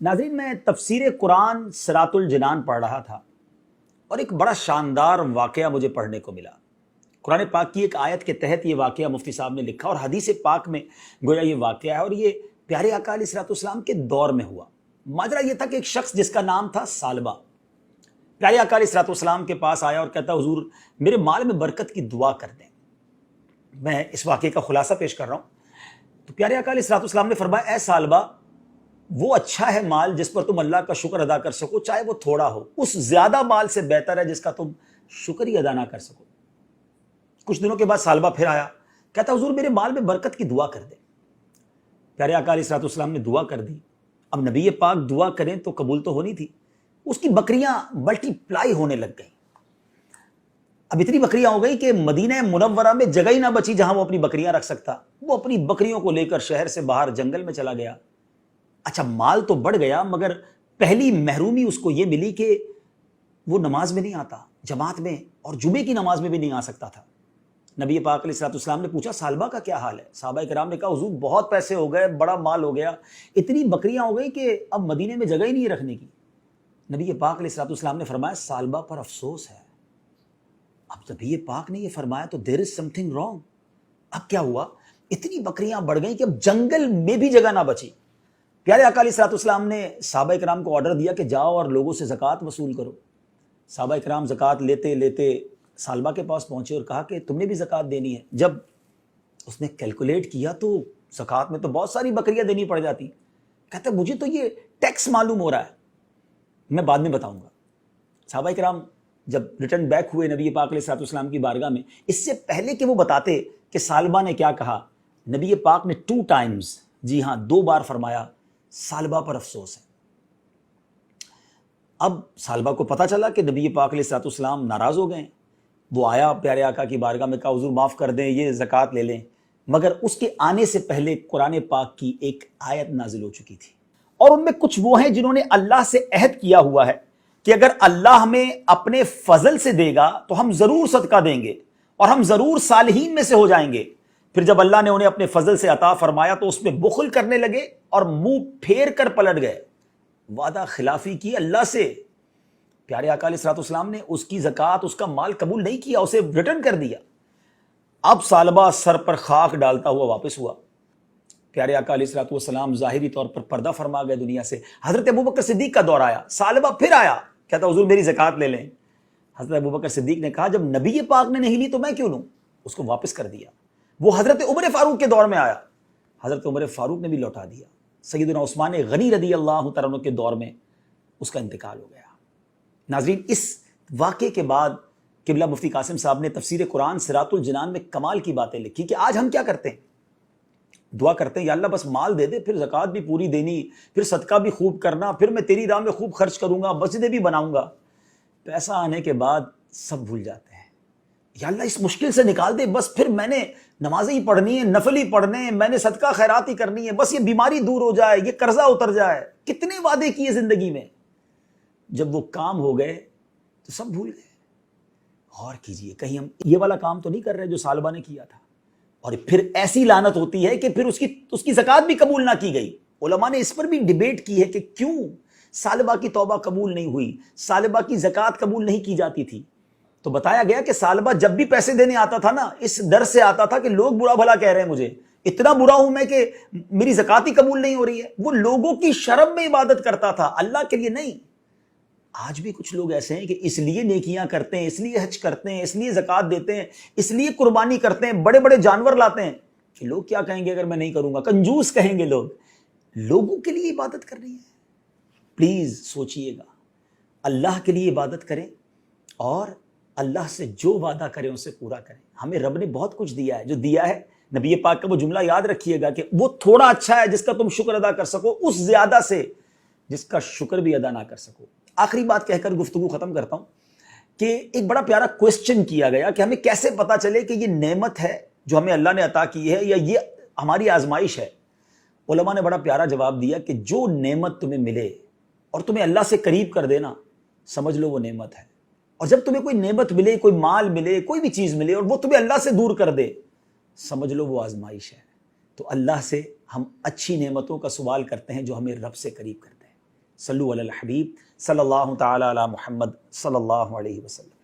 ناظرین، میں تفسیر قرآن صراط الجنان پڑھ رہا تھا اور ایک بڑا شاندار واقعہ مجھے پڑھنے کو ملا۔ قرآن پاک کی ایک آیت کے تحت یہ واقعہ مفتی صاحب نے لکھا اور حدیث پاک میں گویا یہ واقعہ ہے، اور یہ پیارے آقا علیہ الصلوۃ والسلام کے دور میں ہوا۔ ماجرا یہ تھا کہ ایک شخص جس کا نام تھا ثعلبہ، پیارے آقا علیہ الصلوۃ والسلام کے پاس آیا اور کہتا حضور میرے مال میں برکت کی دعا کر دیں۔ میں اس واقعے کا خلاصہ پیش کر رہا ہوں۔ تو پیارے آقا علیہ الصلوۃ والسلام نے فرمایا، اے ثعلبہ، وہ اچھا ہے مال جس پر تم اللہ کا شکر ادا کر سکو، چاہے وہ تھوڑا ہو، اس زیادہ مال سے بہتر ہے جس کا تم شکر ہی ادا نہ کر سکو۔ کچھ دنوں کے بعد ثعلبہ پھر آیا، کہتا حضور میرے مال میں برکت کی دعا کر دیں۔ پیارے آقا علیہ الصلوۃ والسلام نے دعا کر دی۔ اب نبی پاک دعا کریں تو قبول تو ہونی تھی۔ اس کی بکریاں ملٹی پلائی ہونے لگ گئیں۔ اب اتنی بکریاں ہو گئی کہ مدینہ منورہ میں جگہ ہی نہ بچی جہاں وہ اپنی بکریاں رکھ سکتا۔ وہ اپنی بکریوں کو لے کر شہر سے باہر جنگل میں چلا گیا۔ اچھا، مال تو بڑھ گیا، مگر پہلی محرومی اس کو یہ ملی کہ وہ نماز میں نہیں آتا، جماعت میں اور جمعے کی نماز میں بھی نہیں آ سکتا تھا۔ نبی پاک علیہ الصلوۃ والسلام نے پوچھا ثعلبہ کا کیا حال ہے؟ صحابہ کرام نے کہا حضور بہت پیسے ہو گئے، بڑا مال ہو گیا، اتنی بکریاں ہو گئی کہ اب مدینے میں جگہ ہی نہیں رکھنے کی۔ نبی پاک علیہ الصلوۃ والسلام نے فرمایا ثعلبہ پر افسوس ہے۔ اب نبی پاک نے یہ فرمایا تو دیر از سم تھنگ رانگ۔ اب کیا ہوا؟ اتنی بکریاں بڑھ گئیں کہ اب جنگل میں بھی جگہ نہ بچی۔ پیارے آقا علیہ الصلوۃ والسلام نے صحابہ کرام کو آرڈر دیا کہ جاؤ اور لوگوں سے زکوٰۃ وصول کرو۔ صحابہ کرام زکوٰۃ لیتے لیتے ثعلبہ کے پاس پہنچے اور کہا کہ تم نے بھی زکوٰۃ دینی ہے۔ جب اس نے کیلکولیٹ کیا تو زکوٰۃ میں تو بہت ساری بکریاں دینی پڑ جاتی۔ کہتا ہے مجھے تو یہ ٹیکس معلوم ہو رہا ہے، میں بعد میں بتاؤں گا۔ صحابہ کرام جب ریٹرن بیک ہوئے نبی پاک علیہ الصلوۃ والسلام کی بارگاہ میں، اس سے پہلے کہ وہ بتاتے کہ ثعلبہ نے کیا کہا، نبی پاک نے 2 ٹائمز، جی ہاں 2 بار فرمایا ثعلبہ پر افسوس ہے۔ اب ثعلبہ کو پتہ چلا کہ نبی پاک علیہ الصلوۃ والسلام ناراض ہو گئے۔ وہ آیا پیارے آقا کی بارگاہ میں، کہا حضور معاف کر دیں، یہ زکوٰۃ لے لیں۔ مگر اس کے آنے سے پہلے قرآن پاک کی ایک آیت نازل ہو چکی تھی، اور ان میں کچھ وہ ہیں جنہوں نے اللہ سے عہد کیا ہوا ہے کہ اگر اللہ ہمیں اپنے فضل سے دے گا تو ہم ضرور صدقہ دیں گے اور ہم ضرور صالحین میں سے ہو جائیں گے۔ پھر جب اللہ نے انہیں اپنے فضل سے عطا فرمایا تو اس میں بخل کرنے لگے اور منہ پھیر کر پلٹ گئے، وعدہ خلافی کی اللہ سے۔ پیارے آقا علیہ الصلوۃ والسلام نے اس کی زکوٰۃ، اس کا مال قبول نہیں کیا، اسے ریٹرن کر دیا۔ اب ثعلبہ سر پر خاک ڈالتا ہوا واپس ہوا۔ پیارے آقا علیہ الصلوۃ والسلام ظاہری طور پر پردہ فرما گئے دنیا سے۔ حضرت ابوبکر صدیق کا دور آیا، ثعلبہ پھر آیا، کہتا حضور میری زکوٰۃ لے لیں۔ حضرت ابوبکر صدیق نے کہا جب نبی پاک نے نہیں لی تو میں کیوں لوں؟ اس کو واپس کر دیا۔ وہ حضرت عمر فاروق کے دور میں آیا، حضرت عمر فاروق نے بھی لوٹا دیا۔ سیدنا عثمان غنی رضی اللہ تعالیٰ عنہ کے دور میں اس کا انتقال ہو گیا۔ ناظرین، اس واقعے کے بعد قبلہ مفتی قاسم صاحب نے تفسیر قرآن صراط الجنان میں کمال کی باتیں لکھی کہ آج ہم کیا کرتے ہیں؟ دعا کرتے ہیں یا اللہ بس مال دے دے، پھر زکوٰۃ بھی پوری دینی، پھر صدقہ بھی خوب کرنا، پھر میں تیری راہ میں خوب خرچ کروں گا، مسجدیں بھی بناؤں گا۔ پیسہ آنے کے بعد سب بھول جاتے ہیں۔ یا اللہ اس مشکل سے نکال دے، بس پھر میں نے نمازیں ہی پڑھنی ہے، نفل ہی پڑھنے ہیں، میں نے صدقہ خیرات ہی کرنی ہے، بس یہ بیماری دور ہو جائے، یہ قرضہ اتر جائے۔ کتنے وعدے کیے زندگی میں، جب وہ کام ہو گئے تو سب بھول گئے۔ غور کیجئے، کہیں ہم یہ والا کام تو نہیں کر رہے جو ثعلبہ نے کیا تھا؟ اور پھر ایسی لعنت ہوتی ہے کہ پھر اس کی زکوٰۃ بھی قبول نہ کی گئی۔ علماء نے اس پر بھی ڈیبیٹ کی ہے کہ کیوں ثعلبہ کی توبہ قبول نہیں ہوئی، ثعلبہ کی زکوٰۃ قبول نہیں کی جاتی تھی۔ تو بتایا گیا کہ ثعلبہ جب بھی پیسے دینے آتا تھا نا، اس ڈر سے آتا تھا کہ لوگ برا بھلا کہہ رہے ہیں مجھے، اتنا برا ہوں میں کہ میری زکوٰۃ ہی قبول نہیں ہو رہی ہے۔ وہ لوگوں کی شرم میں عبادت کرتا تھا، اللہ کے لیے نہیں۔ آج بھی کچھ لوگ ایسے ہیں کہ اس لیے نیکیاں کرتے ہیں، اس لیے حج کرتے ہیں، اس لیے زکوٰۃ دیتے ہیں، اس لیے قربانی کرتے ہیں، بڑے بڑے جانور لاتے ہیں کہ لوگ کیا کہیں گے اگر میں نہیں کروں گا، کنجوس کہیں گے لوگ۔ لوگوں کے لیے عبادت کر رہی ہے۔ پلیز سوچئے گا، اللہ کے لیے عبادت کریں اور اللہ سے جو وعدہ کریں اسے پورا کریں۔ ہمیں رب نے بہت کچھ دیا ہے، جو دیا ہے نبی پاک کا وہ جملہ یاد رکھیے گا کہ وہ تھوڑا اچھا ہے جس کا تم شکر ادا کر سکو، اس زیادہ سے جس کا شکر بھی ادا نہ کر سکو۔ آخری بات کہہ کر گفتگو ختم کرتا ہوں کہ ایک بڑا پیارا کوسچن کیا گیا کہ ہمیں کیسے پتا چلے کہ یہ نعمت ہے جو ہمیں اللہ نے عطا کی ہے یا یہ ہماری آزمائش ہے۔ علماء نے بڑا پیارا جواب دیا کہ جو نعمت تمہیں ملے اور تمہیں اللہ سے قریب کر دینا، سمجھ لو وہ نعمت ہے۔ اور جب تمہیں کوئی نعمت ملے، کوئی مال ملے، کوئی بھی چیز ملے اور وہ تمہیں اللہ سے دور کر دے، سمجھ لو وہ آزمائش ہے۔ تو اللہ سے ہم اچھی نعمتوں کا سوال کرتے ہیں جو ہمیں رب سے قریب کرتے ہیں۔ صلو علی الحبیب صلی اللہ تعالی علی محمد صلی اللہ علیہ وسلم۔